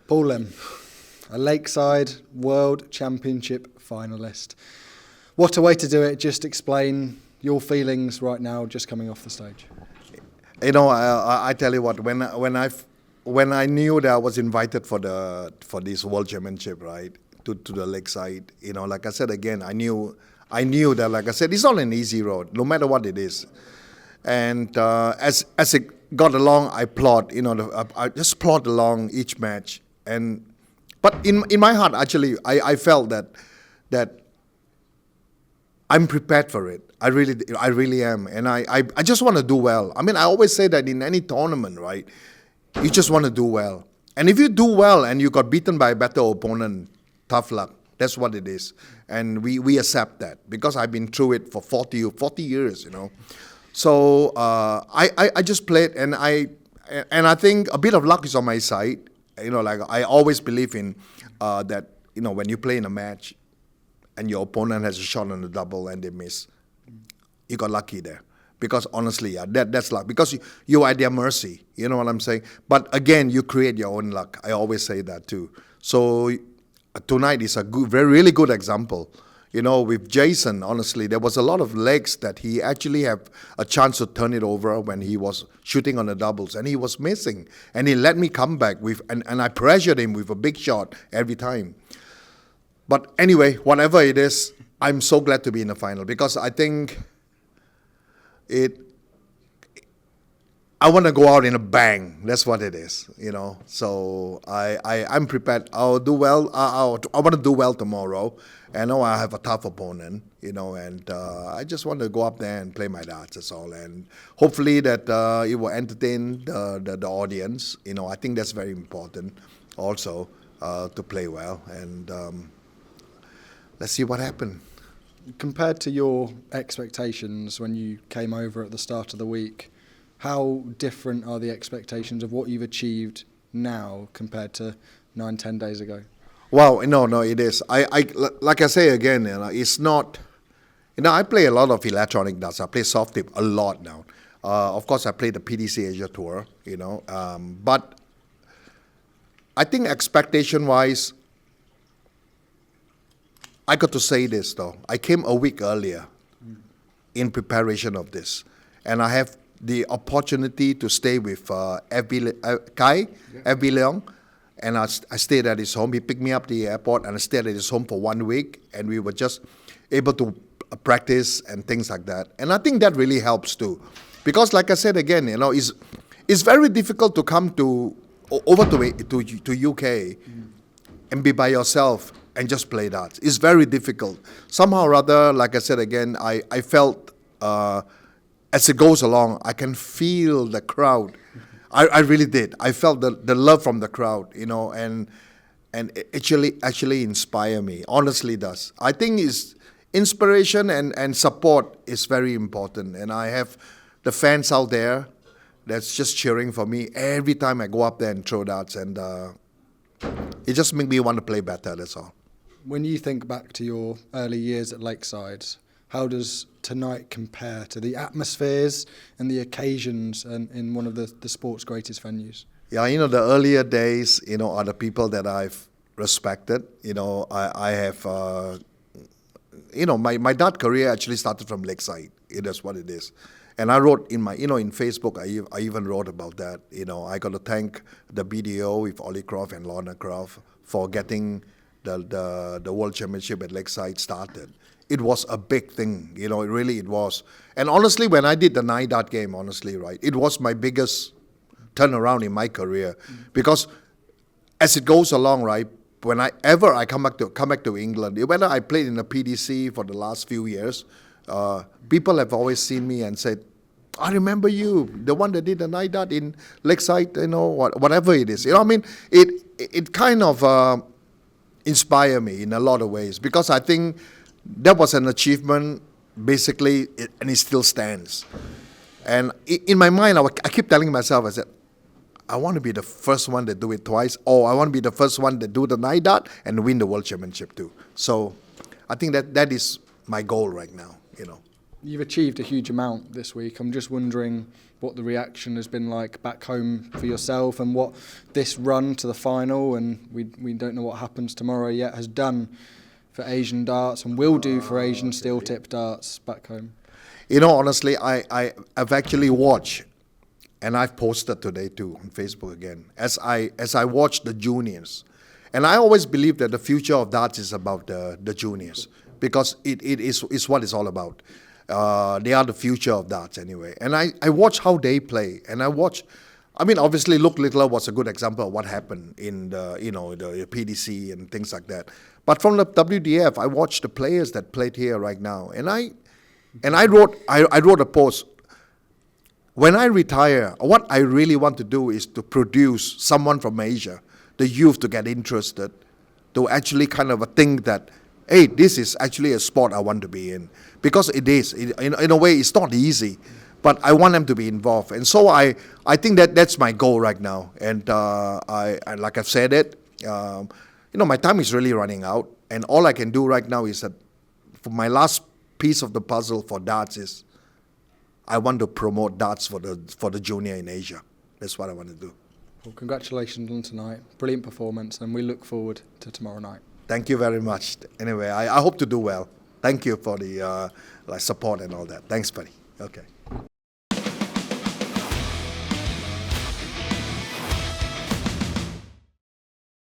Paul Lim, a Lakeside World Championship finalist. What a way to do it. Just explain your feelings right now, just coming off the stage. You know, I tell you what, when I knew that I was invited for this World Championship, right, to the Lakeside, you know, like I said again, I knew that, like I said, it's not an easy road, no matter what it is. And as it got along, I plod, you know, I just plod along each match. But in my heart, actually, I felt that I'm prepared for it. I really am, and I just want to do well. I mean, I always say that in any tournament, right? You just want to do well, and if you do well and you got beaten by a better opponent, tough luck. That's what it is, and we accept that because I've been through it for 40 years, you know. So I just played, and I think a bit of luck is on my side. You know, like I always believe in that, you know, when you play in a match and your opponent has a shot on the double and they miss, you got lucky there. Because honestly, yeah, that's luck. Because you are at their mercy, you know what I'm saying? But again, you create your own luck. I always say that too. So tonight is a really good example. You know, with Jason, honestly, there was a lot of legs that he actually had a chance to turn it over when he was shooting on the doubles, and he was missing. And he let me come back with, and I pressured him with a big shot every time. But anyway, whatever it is, I'm so glad to be in the final because I think I want to go out in a bang. That's what it is, you know. So I'm prepared. I'll do well. I want to do well tomorrow. I know I have a tough opponent, you know, and I just want to go up there and play my darts, that's all. And hopefully that it will entertain the audience. You know, I think that's very important also to play well. And let's see what happens. Compared to your expectations when you came over at the start of the week, how different are the expectations of what you've achieved now compared to 9-10 days ago? Well, no, it is. Like I say again, you know, it's not. You know, I play a lot of electronic darts. I play soft tip a lot now. Of course, I play the PDC Asia Tour. You know, but I think expectation-wise, I got to say this though. I came a week earlier in preparation of this, and I have the opportunity to stay with Kai, FB Leong, and I stayed at his home. He picked me up at the airport, and I stayed at his home for 1 week, and we were just able to practice and things like that. And I think that really helps too, because like I said again, you know, it's very difficult to come over to UK and be by yourself and just play darts. It's very difficult. Somehow or other, like I said again, I felt as it goes along, I can feel the crowd. I really did. I felt the love from the crowd, you know, and it actually inspire me. Honestly does. I think is inspiration and support is very important. And I have the fans out there that's just cheering for me every time I go up there and throw darts, and it just makes me want to play better, that's all. When you think back to your early years at Lakeside, how does tonight compare to the atmospheres and the occasions in one of the sport's greatest venues? Yeah, you know, the earlier days, you know, are the people that I've respected. You know, I have, you know, my dart career actually started from Lakeside. It is what it is. And I wrote in my, you know, in Facebook, I even wrote about that. You know, I got to thank the BDO with Ollie Croft and Lorna Croft for getting the World Championship at Lakeside started. It was a big thing, you know, it was. And honestly, when I did the 9 dart game, honestly, right, it was my biggest turnaround in my career. Because as it goes along, right, whenever I come back to England, whether I played in the PDC for the last few years, people have always seen me and said, I remember you, the one that did the 9 dart in Lakeside, you know, whatever it is. You know, I mean, it kind of inspired me in a lot of ways, because I think that was an achievement, basically, and it still stands. And in my mind, I keep telling myself, I said, I want to be the first one that do it twice, or I want to be the first one that do the 9 dart and win the World Championship too. So I think that is my goal right now, you know. You've achieved a huge amount this week. I'm just wondering what the reaction has been like back home for yourself, and what this run to the final, and we don't know what happens tomorrow yet, has done for Asian darts and will do for Asian steel tip darts back home. You know, honestly, I've actually watched, and I've posted today too on Facebook again, as I watch the juniors. And I always believe that the future of darts is about the juniors, because it is what it's all about. They are the future of darts anyway. And I watch how they play, and obviously Luke Littler was a good example of what happened in the PDC and things like that. But from the WDF, I watched the players that played here right now, and I wrote a post. When I retire, what I really want to do is to produce someone from Asia, the youth, to get interested, to actually kind of think that, hey, this is actually a sport I want to be in. Because it is. In a way, it's not easy, but I want them to be involved. And so I think that's my goal right now. And I like I've said it, my time is really running out. And all I can do right now is that for my last piece of the puzzle for darts is I want to promote darts for the junior in Asia. That's what I want to do. Well, congratulations on tonight. Brilliant performance, and we look forward to tomorrow night. Thank you very much. Anyway, I hope to do well. Thank you for the support and all that. Thanks, buddy. Okay.